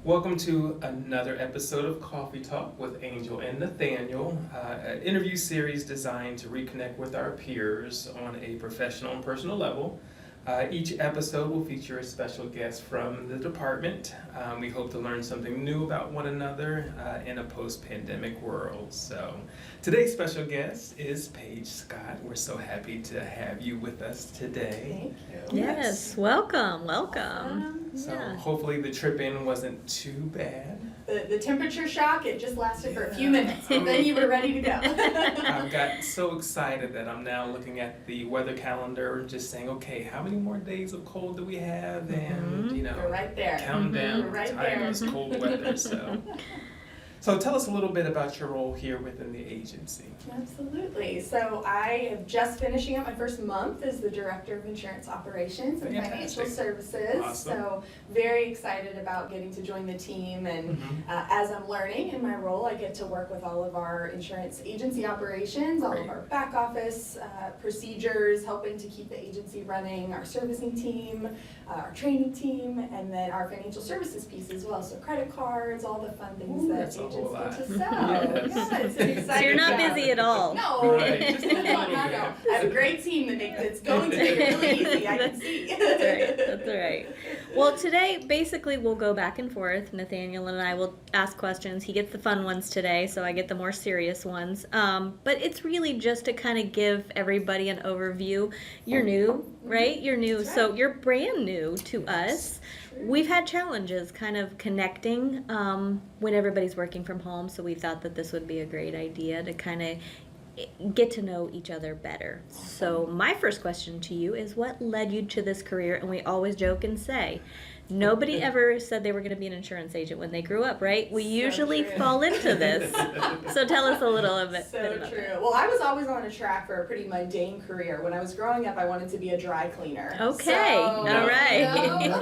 Welcome to another episode of Coffee Talk with Angel and Nathaniel, an interview series designed to reconnect with our peers on a professional and personal level. Each episode will feature a special guest from the department. We hope to learn something new about one another in a post-pandemic world. So today's special guest is Paige Scott. We're so happy to have you with us today. Thank you. Yes, welcome. So Yeah. hopefully the trip in wasn't too bad. The temperature shock, it just lasted for a few minutes, and then you were ready to go. I got so excited that I'm now looking at the weather calendar and just saying, okay, how many more days of cold do we have? And, We're right there. counting down We're right time there. this cold weather. So tell us a little bit about your role here within the agency. Absolutely. So I am just finishing up my first month as the Director of Insurance Operations and Fantastic. Financial Services. Awesome. So very excited about getting to join the team. And as I'm learning in my role, I get to work with all of our insurance agency operations, all Great. of our back office procedures, helping to keep the agency running, our servicing team, our training team, and then our financial services piece as well. So credit cards, all the fun things that that's a agents whole lot. get to sell. Yes. Yeah, it's an exciting So you're not job. busy at all. No, Right, just a little no. bit. I have a great team that makes it's going to be really easy. I can see. That's right. That's all right. Well, today basically we'll go back and forth. Nathaniel and I will ask questions. He gets the fun ones today, so I get the more serious ones. But it's really just to kind of give everybody an overview. You're new, right? You're new, That's so right. you're brand new to us. We've had challenges kind of connecting when everybody's working from home, so we thought that this would be a great idea to kind of get to know each other better. So my first question to you is, what led you to this career? And we always joke and say, nobody ever said they were going to be an insurance agent when they grew up, right? We So usually true. fall into this. So tell us a little bit So about true. that. Well, I was always on a track for a pretty mundane career. When I was growing up, I wanted to be a dry cleaner. Okay, all right.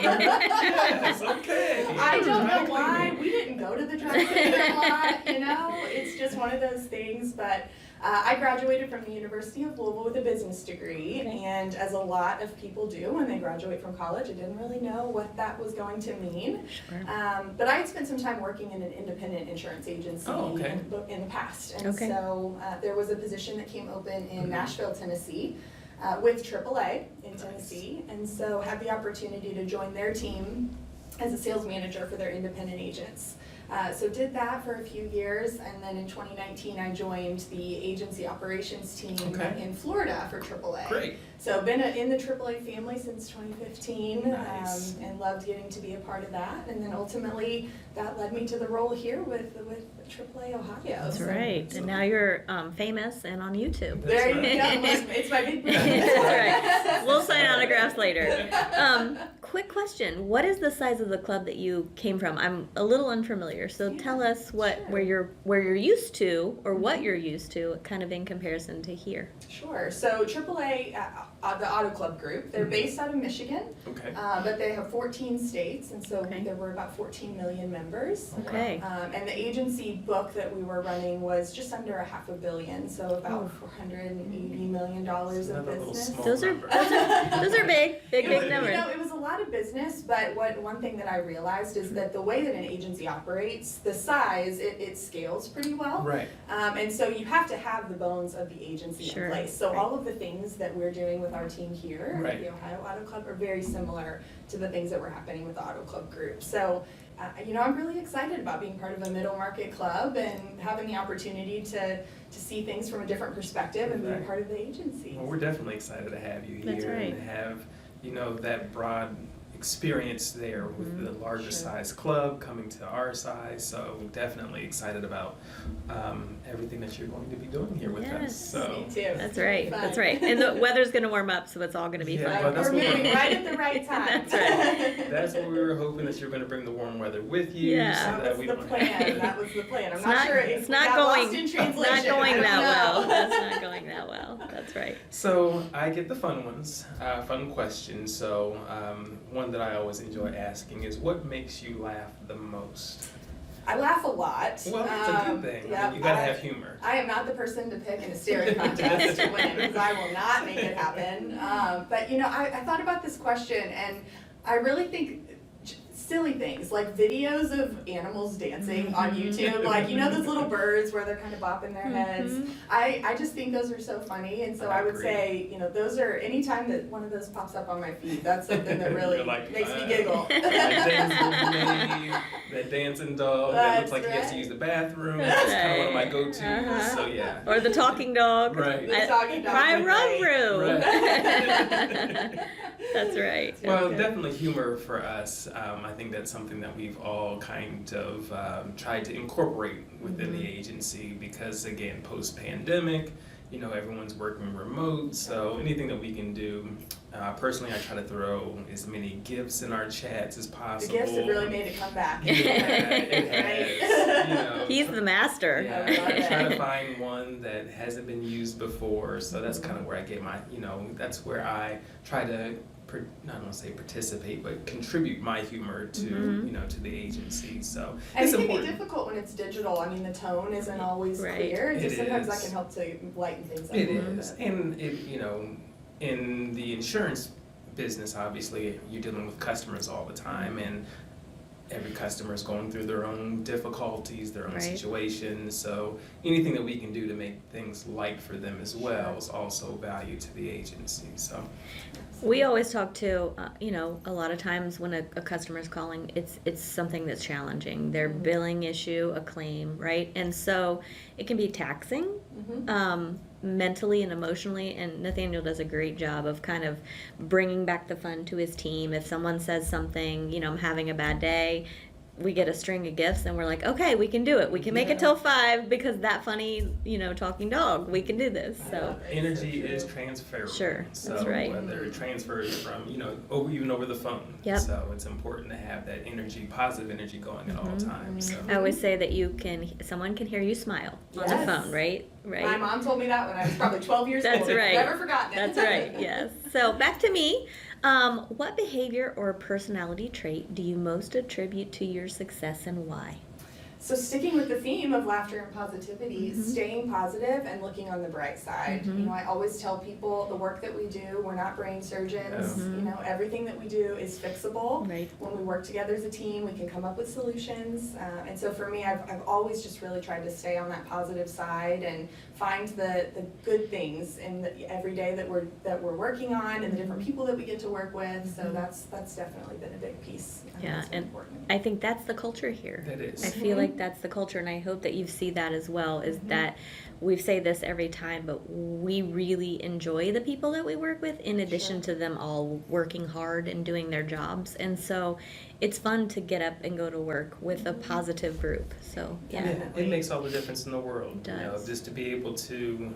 Yes, okay. I don't know why we didn't go to the dry cleaner a lot. It's just one of those things. But I graduated from the University of Louisville with a business degree, Okay. and as a lot of people do when they graduate from college, I didn't really know what that was going to mean. Sure. But I had spent some time working in an independent insurance agency Oh, okay. in the past, and Okay. so there was a position that came open in Nashville, Tennessee, with AAA in Tennessee, and so had the opportunity to join their team as a sales manager for their independent agents. So did that for a few years, and then in 2019 I joined the agency operations team Okay. in Florida for AAA. Great. So been in the AAA family since 2015, Nice. and loved getting to be a part of that. And then ultimately that led me to the role here with AAA Ohio. That's So right. And now you're famous and on YouTube. there you That's go. It's my big brother. That's right. We'll sign autographs later. Quick question: what is the size of the club that you came from? I'm a little unfamiliar, so Yeah, tell us sure. where you're used to, or what you're used to, kind of in comparison to here. Sure. So AAA, the Auto Club Group, they're based out of Michigan, Okay. but they have 14 states, and so Okay. there were about 14 million members. Okay. And the agency book that we were running was just under $500 million, so about $480 million of Another little business. small Those are number. those are big numbers. It was a lot of business, but one thing that I realized is that the way that an agency operates, the size, it scales pretty well. Right. And so you have to have the bones of the agency Sure. in place. So Right. all of the things that we're doing with our team here Right. at the Ohio Auto Club are very similar to the things that were happening with the Auto Club Group. So, I'm really excited about being part of a middle market club and having the opportunity to see things from a different perspective and being Right. part of the agency. Well, we're definitely excited to have you here That's right. and have, that broad experience there with the larger Sure. size club coming to our size. So definitely excited about everything that you're going to be doing here with us. Yes. So Me too. That's right. Fun. That's right. And the weather's going to warm up, so it's all going to be Yeah, fine. well, that's We're what moving we're- right at the right time. That's right. that's what we were hoping, that you're going to bring the warm weather with you. Yeah. So That that was we the don't plan. That was the plan. I'm It's not, not- sure if it's we not got going- lost in It's translation. not going I don't that well. know. That's not going that well. That's right. So I get the fun ones, fun questions. So one that I always enjoy asking is, what makes you laugh the most? I laugh a lot. Well, that's a good thing. I mean, you gotta have humor. I am not the person to pick in a staring contest to win, because I will not make it happen. But I thought about this question, and I really think silly things like videos of animals dancing on YouTube, like those little birds where they're kind of bopping their heads. I just think those are so funny, and so I would say those are, anytime that one of those pops up on my feed, that's something that really makes me giggle. That dancing dog that looks like he has to use the bathroom. That's kind of one of my go-tos. So yeah. Or the talking dog. Right. The talking dog. My rub room. Right. That's right. Well, Okay. definitely humor for us. I think that's something that we've all kind of tried to incorporate within the agency because, again, post-pandemic, everyone's working remote, so anything that we can do. Personally, I try to throw as many gifts in our chats as The possible. gifts have really made it come back. Yeah, it has. He's the master. Yeah, I try to find one that hasn't been used before, so that's kind of where I get my, that's where I try to, I don't want to say participate, but contribute my humor to, to the agency. So And it's it can important. be difficult when it's digital. I mean, the tone isn't always Right. clear. It Sometimes is. that can help to lighten things up It a little is, bit. and in the insurance business, obviously, you're dealing with customers all the time, and every customer is going through their own difficulties, their own Right. situations. So anything that we can do to make things light for them as well is also value to the agency. So We always talk to, a lot of times when a customer's calling, it's something that's challenging. Their billing issue, a claim, right? And so it can be taxing, mentally and emotionally, and Nathaniel does a great job of kind of bringing back the fun to his team. If someone says something, I'm having a bad day, we get a string of gifts and we're like, okay, we can do it. We can make it till 5 because that funny, talking dog, we can do this. So energy is transferable. Sure, So that's right. whether it transfers from, even over the phone. Yep. So it's important to have that energy, positive energy going at all times. So. I always say that someone can hear you smile on the Yes. phone, right? Right. My mom told me that when I was probably 12 years That's old. right. Never forgotten it. That's right, yes. So back to me. What behavior or personality trait do you most attribute to your success and why? So sticking with the theme of laughter and positivity, staying positive and looking on the bright side. I always tell people the work that we do, we're not brain surgeons. Everything that we do is fixable. Right. When we work together as a team, we can come up with solutions. And so for me, I've always just really tried to stay on that positive side and find the good things in every day that we're working on and the different people that we get to work with. So that's definitely been a big piece. Yeah, That's been and important. I think that's the culture here. That is. I feel like that's the culture, and I hope that you see that as well, is that we say this every time, but we really enjoy the people that we work with in addition to them all working hard and doing their jobs. And so it's fun to get up and go to work with a positive group. So, yeah. It makes all the difference in the world. It does. Just to be able to,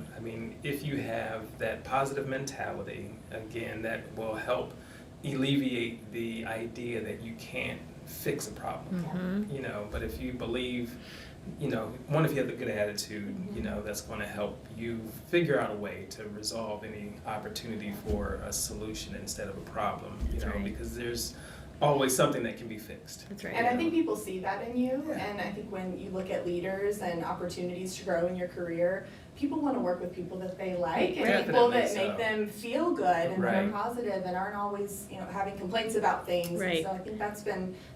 if you have that positive mentality, again, that will help alleviate the idea that you can't fix a problem. But if you believe, if you have a good attitude, that's going to help you figure out a way to resolve any opportunity for a solution instead of a problem, right. because there's always something that can be fixed. That's right. And I think people see that in you, and I think when you look at leaders and opportunities to grow in your career, people want to work with people that they like and people that Definitely make them feel good and that Right. are positive and aren't always, having complaints about things. Right. And so I think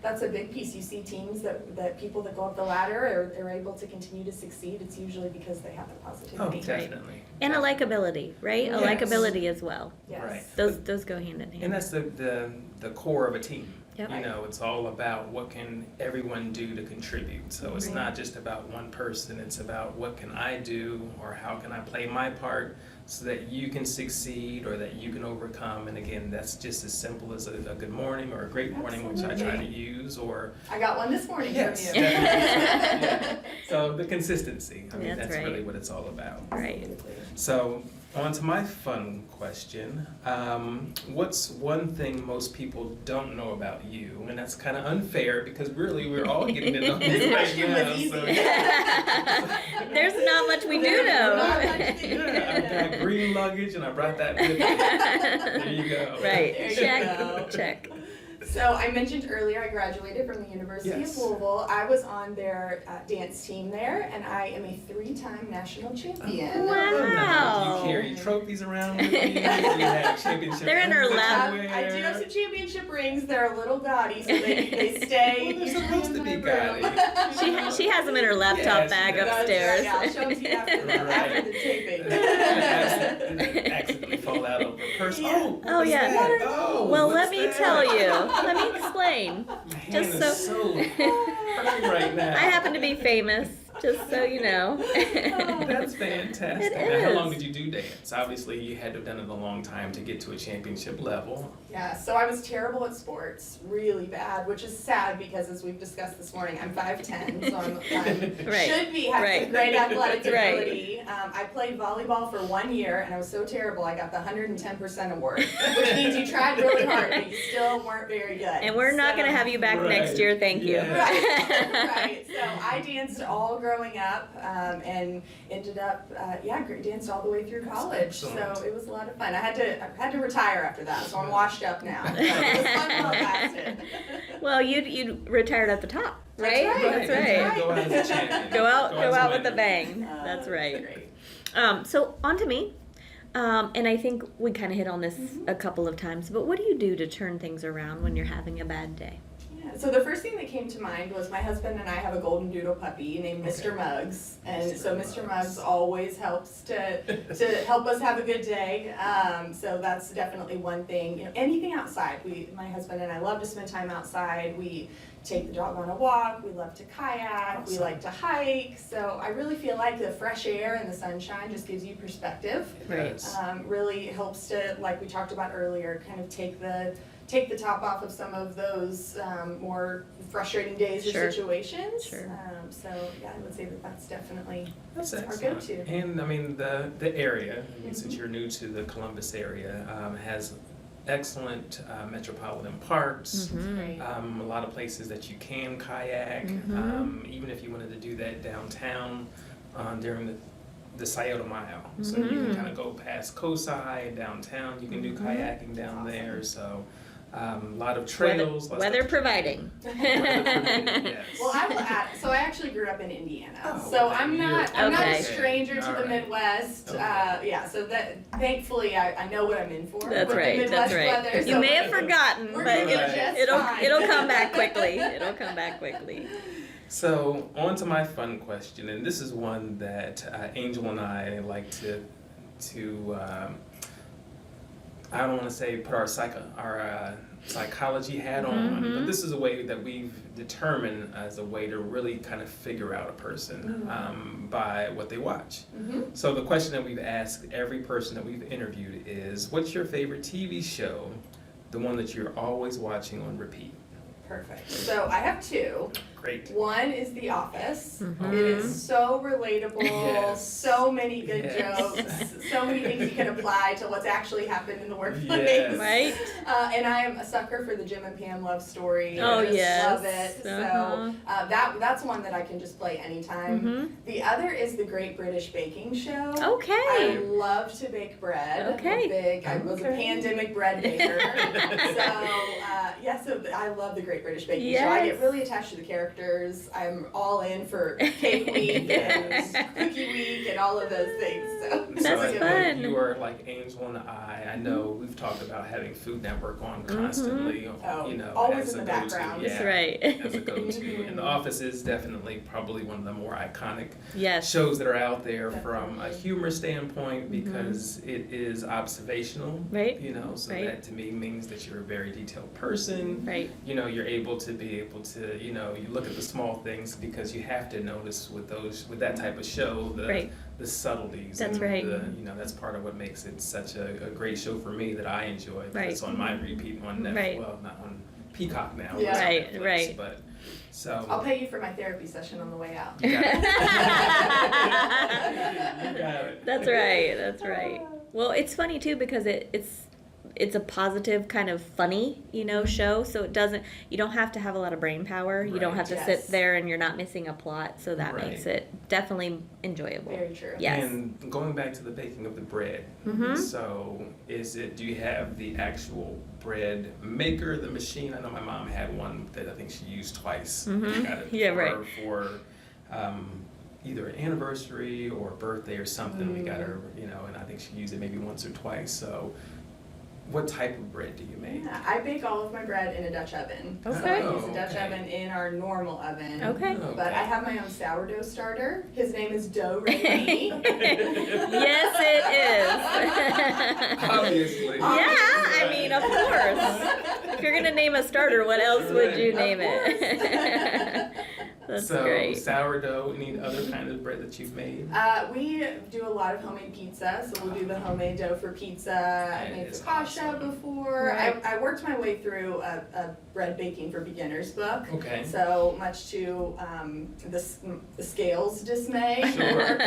that's a big piece. You see teams that people that go up the ladder are able to continue to succeed. It's usually because they have the Oh, positivity. definitely. And a likability, right? A Yes. likability as well. Yes. Right. Those go hand in hand. And that's the core of a team. Yep. It's all about what can everyone do to contribute. So it's Right. not just about one person, it's about what can I do or how can I play my part so that you can succeed or that you can overcome. And again, that's just as simple as a good morning or a great morning, which I try to Absolutely. use, or I got one this morning yes, from you. definitely. Yeah. So the consistency, That's that's right. really what it's all about. Right. So, on to my fun question. What's one thing most people don't know about you? And that's kind of unfair because really we're all getting to know you This right question was now. easy. So, There's not much we do There's know. not much to do. yeah, I've got green luggage and I brought that with me. There you go. Right. There you Check. go. Check. So I mentioned earlier I graduated from the University Yes. of Louisville. I was on their dance team there, and I am a 3-time national champion. Wow. Do you carry trophies around with you? Do you have championship They're in her rings lap. that you I do wear? have some championship rings. They're a little gaudy, so they stay. Well, they're supposed to be in my room. She has them in her laptop Yeah, she bag does. upstairs. Yeah, I'll show them to you after the taping. Accidentally fall out of her purse. Yeah. Oh, Oh, what's yeah. that? Oh, Well, what's let me that? tell you. Let me explain. My hand Just is so hurting right now. I happen to be famous, just so you know. That's fantastic. It Now, how long is. did you do dance? Obviously, you had to have done it a long time to get to a championship level. Yeah, so I was terrible at sports, really bad, which is sad because as we've discussed this morning, I'm 5'10", so I'm Right. should be have Right. some great athletic Right. ability. I played volleyball for 1 year and I was so terrible I got the 110% award, which means you tried really hard but you still weren't very good. And we're not going to have you back Right. next year, thank you. Yeah. Right. So I danced all growing up and ended up, danced all the way through college. Excellent. So it was a lot of fun. I had to retire after that, so I'm washed up now. But it was fun while it lasted. Well, you retired at the top, right? That's right. That's right. Go out as a champion. Go out with a winner. bang. That's right. Great. So on to me. And I think we kind of hit on this a couple of times, but what do you do to turn things around when you're having a bad day? Yeah, so the first thing that came to mind was my husband and I have a golden doodle puppy named Mr. Muggs, and so Mr. Muggs always helps to help us have a good day. So that's definitely one thing. You know, anything outside. My husband and I love to spend time outside. We take the dog on a walk. We love to kayak. We like to hike. So I really feel like the fresh air and the sunshine just gives you perspective. Right. Really helps to, like we talked about earlier, kind of take the top off of some of those more frustrating days or Sure. situations. Sure. So yeah, I would say that's definitely That's our excellent. go-to. And I mean, the area, I mean, since you're new to the Columbus area, has excellent metropolitan parks. Great. A lot of places that you can kayak. Even if you wanted to do that downtown during the Scioto Mile. So you can kind of go past Cosi downtown. You can do kayaking down there. So a lot of trails. lots Weather of- providing. Weather permitting, yes. Well, I will add. So I actually grew up in Indiana, Oh, so okay. I'm not a Okay. stranger to All the right. Midwest. Okay. Yeah, so that thankfully I know what I'm in for. That's with right. The Midwest That's right. weather, You so may have forgotten, we're but doing just it'll fine. come back quickly. It'll come back quickly. So on to my fun question, and this is one that Angel and I like to I don't want to say put our psychology hat on, but this is a way that we've determined as a way to really kind of figure out a person by what they watch. So the question that we've asked every person that we've interviewed is, what's your favorite TV show, the one that you're always watching on repeat? Perfect. So I have two. Great. One is The Office. It is so relatable, Yes. so many good Yes. jokes, so many things you can apply to what's actually happened in the workplace. Yes. Right? And I am a sucker for the Jim and Pam love story. Oh, I just yes. love it. Uh-huh. So that's one that I can just play anytime. The other is the Great British Baking Show. I Okay. love to bake bread. Okay. I was a Okay. pandemic bread baker. So I love the Great British Baking Show. I Yes. get really attached to the characters. I'm all in for Cake Week and Cookie Week and all of those things. So That's I know fun. you are like Angel and I know we've talked about having Food Network on constantly, Oh, you know, always as in a the go-to. background. Yeah, That's right. as a go-to. And The Office is definitely probably one of the more iconic Yes. shows that are out there from a Definitely. humor standpoint because it is observational. Right. You know, so Right. that to me means that you're a very detailed person. Right. You know, you're able to you know, you look at the small things because you have to notice with that type of show Right. the subtleties. That's and right. you know, that's part of what makes it such a great show for me that I enjoy. Right. It's on my repeat on Netflix. Right. Well, not on Peacock now. Yeah. it's on Right, Netflix, right. But so. I'll pay you for my therapy session on the way out. You got it. You got it. That's right. That's right. Well, it's funny too because it's it's a positive kind of funny, show. So you don't have to have a lot of brain power. You don't Right. have to Yes. sit there and you're not missing a plot. So that Right. makes it definitely enjoyable. Very true. Yes. And going back to the baking of the bread, Mhm. so do you have the actual bread maker, the machine? I know my mom had one that I think she used twice. Mhm. Got it Yeah, for right. her for either an anniversary or a birthday or something. We got her, and I think she used it maybe once or twice. So what type of bread do you make? Yeah, I bake all of my bread in a Dutch oven. So Okay. I use a Dutch Okay. oven in our normal oven. Okay. But I have my own sourdough starter. His name is Dough Ready. Yes, it is. Obviously. Yeah, I mean, of course. If you're gonna name a starter, what else would you Of name it? That's So great. sourdough, any other kind of bread that you've made? We do a lot of homemade pizza, so we'll do the homemade dough for pizza. I That made is focaccia awesome. before. Right. I worked my way through a bread baking for beginners book. Okay. So much to the scales dismay. Sure.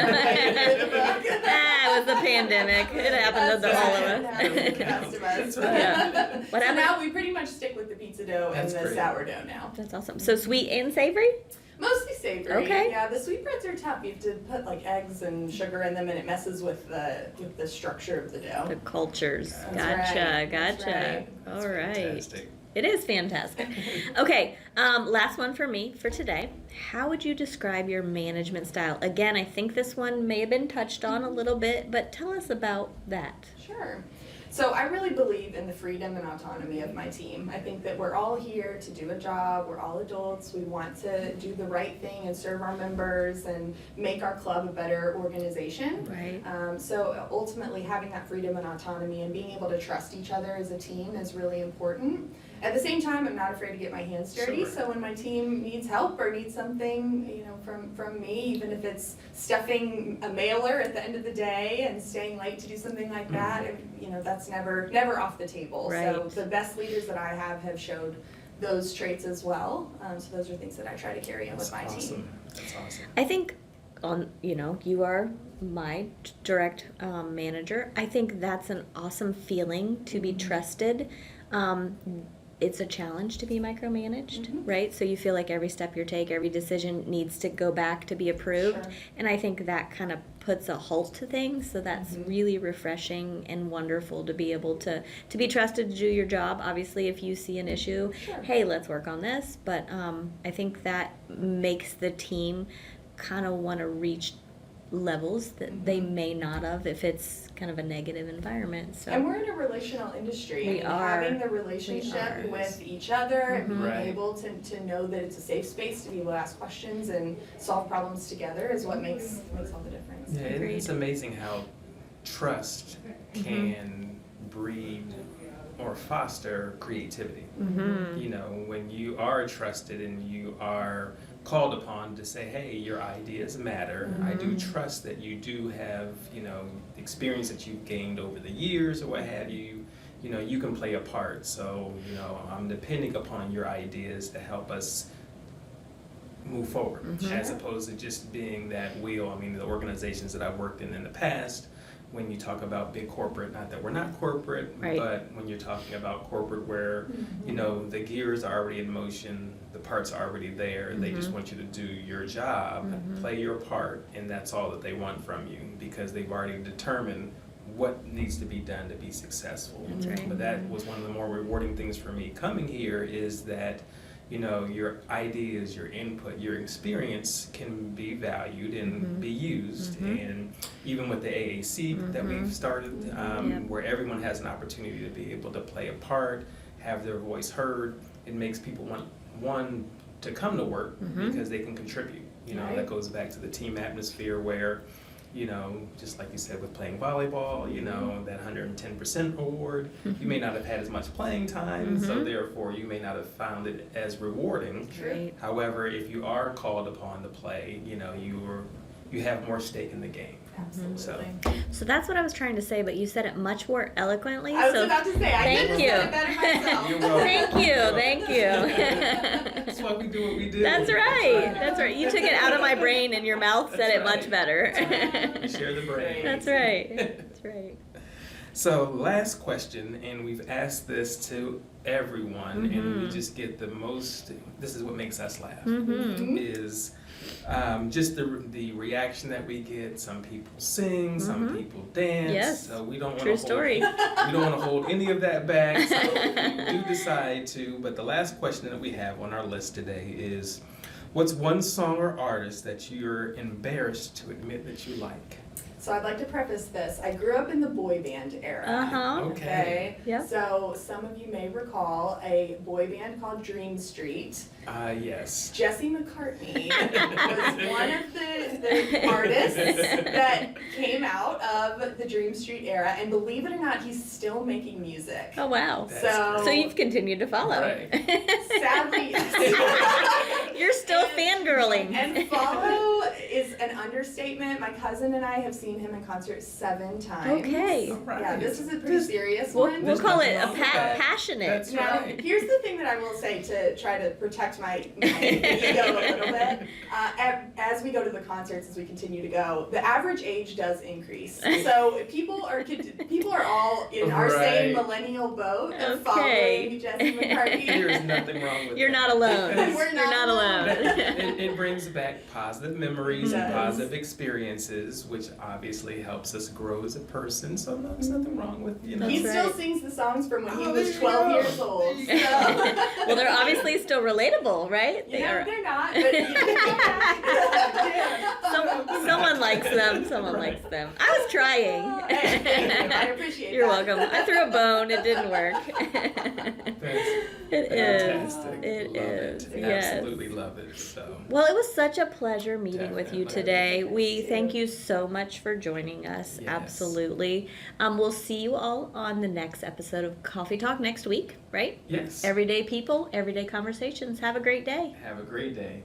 It was the pandemic. It happened to all of us. That's That's right. right. Yeah. What So happened? now we pretty much stick with the pizza dough That's and the great. sourdough now. That's awesome. So sweet and savory? Mostly savory. Okay. Yeah, the sweetbreads are tough. You have to put like eggs and sugar in them, and it messes with the structure of the dough. The cultures. That's Gotcha, right. That's gotcha. right. That's All right. fantastic. It is fantastic. Okay, last one for me for today. How would you describe your management style? Again, I think this one may have been touched on a little bit, but tell us about that. Sure. So I really believe in the freedom and autonomy of my team. I think that we're all here to do a job. We're all adults. We want to do the right thing and serve our members and make our club a better organization. Right. So ultimately having that freedom and autonomy and being able to trust each other as a team is really important. At the same time, I'm not afraid to get my hands dirty. Sure. So when my team needs help or needs something, from me, even if it's stuffing a mailer at the end of the day and staying late to do something like that, that's never off the table. So Right. the best leaders that I have showed those traits as well. So those are things that I try to carry in with my That's team. awesome. That's awesome. I think you are my direct manager. I think that's an awesome feeling to be trusted. It's a challenge to be micromanaged, Mhm. right? So you feel like every step you take, every decision needs to go back to be approved. Sure. And I think that kind of puts a halt to things. So that's Mhm. really refreshing and wonderful to be able to be trusted to do your job. Obviously, if you see an issue, Sure. hey, let's work on this. But I think that makes the team kind of want to reach levels that they may not have if it's kind of a negative environment. So And we're in a relational industry. We are. Having the relationship We are. with each other and being Right. able to know that it's a safe space to be able to ask questions and solve problems together is what makes all the difference. Yeah, Agreed. it's amazing how trust can breed or foster creativity. Mhm. When you are trusted and you are called upon to say, hey, your ideas matter. I do trust that you do have, experience that you've gained over the years or what have you. You can play a part. So, I'm depending upon your ideas to help us move forward as opposed to just being that wheel. I mean, the organizations that I've worked in the past, when you talk about big corporate, not that we're not corporate, Right. but when you're talking about corporate where, the gears are already in motion, the parts are already there, they just want you to do your job, play your part, and that's all that they want from you because they've already determined what needs to be done to be successful. That's right. But that was one of the more rewarding things for me coming here is that your ideas, your input, your experience can be valued and be used. And even with the AAC that we've started, Yep. where everyone has an opportunity to be able to play a part, have their voice heard, it makes people want, one, to come to work because they can contribute. Right. That goes back to the team atmosphere where, just like you said with playing volleyball, that 110% award, you may not have had as much playing time, so therefore you may not have found it as rewarding. Right. However, if you are called upon to play, you have more stake in the game. Absolutely. So that's what I was trying to say, but you said it much more eloquently. I was so about to say, I thank couldn't have you. said it better myself. You're welcome. Thank you. That's why we do what we do. That's right. That's right. You took it out of my brain and your mouth said That's it much right. better. We share the brain. That's right. That's right. So last question, and we've asked this to everyone, and we just get the most, this is what makes us laugh, is just the reaction that we get. Some people sing, some people dance. Yes. So we don't want True to story. we don't want to hold any of that back. So if you do decide to, but the last question that we have on our list today is, what's one song or artist that you're embarrassed to admit that you like? So I'd like to preface this. I grew up in the boy band era. Okay. Yep. So some of you may recall a boy band called Dream Street. Yes. Jesse McCartney was one of the artists that came out of the Dream Street era, and believe it or not, he's still making music. Oh, wow. So you've continued to follow. Right. Sadly, yes. You're still fangirling. And follow is an understatement. My cousin and I have seen him in concert 7 times. Okay. All right. Yeah, this is a pretty serious one. We'll call it a nothing wrong with that. passionate. That's Now, right. here's the thing that I will say to try to protect my ego a little bit. As we go to the concerts, as we continue to go, the average age does increase. So people are all in our same Right. millennial boat of Okay. following Jesse McCartney. There's nothing wrong with You're that. not alone. Because We're You're not not alone. it brings back positive memories It and does. positive experiences, which obviously helps us grow as a person. So no, there's nothing wrong with, you know. He That's still right. sings the songs from when he Oh, was there you 12 go. years old. There you go. So. Well, they're obviously still relatable, right? You They know, are. they're not, but Someone likes them. Someone Right. likes them. I was trying. I appreciate You're that. welcome. I threw a bone. It didn't work. That's It is. fantastic. It love is. it. Yes. Absolutely love it. So Well, it was such a pleasure meeting with you Definitely. today. We Thank thank you. you so much for joining us. Yes. Absolutely. We'll see you all on the next episode of Coffee Talk next week, right? yes. Everyday people, everyday conversations. Have a great day. Have a great day.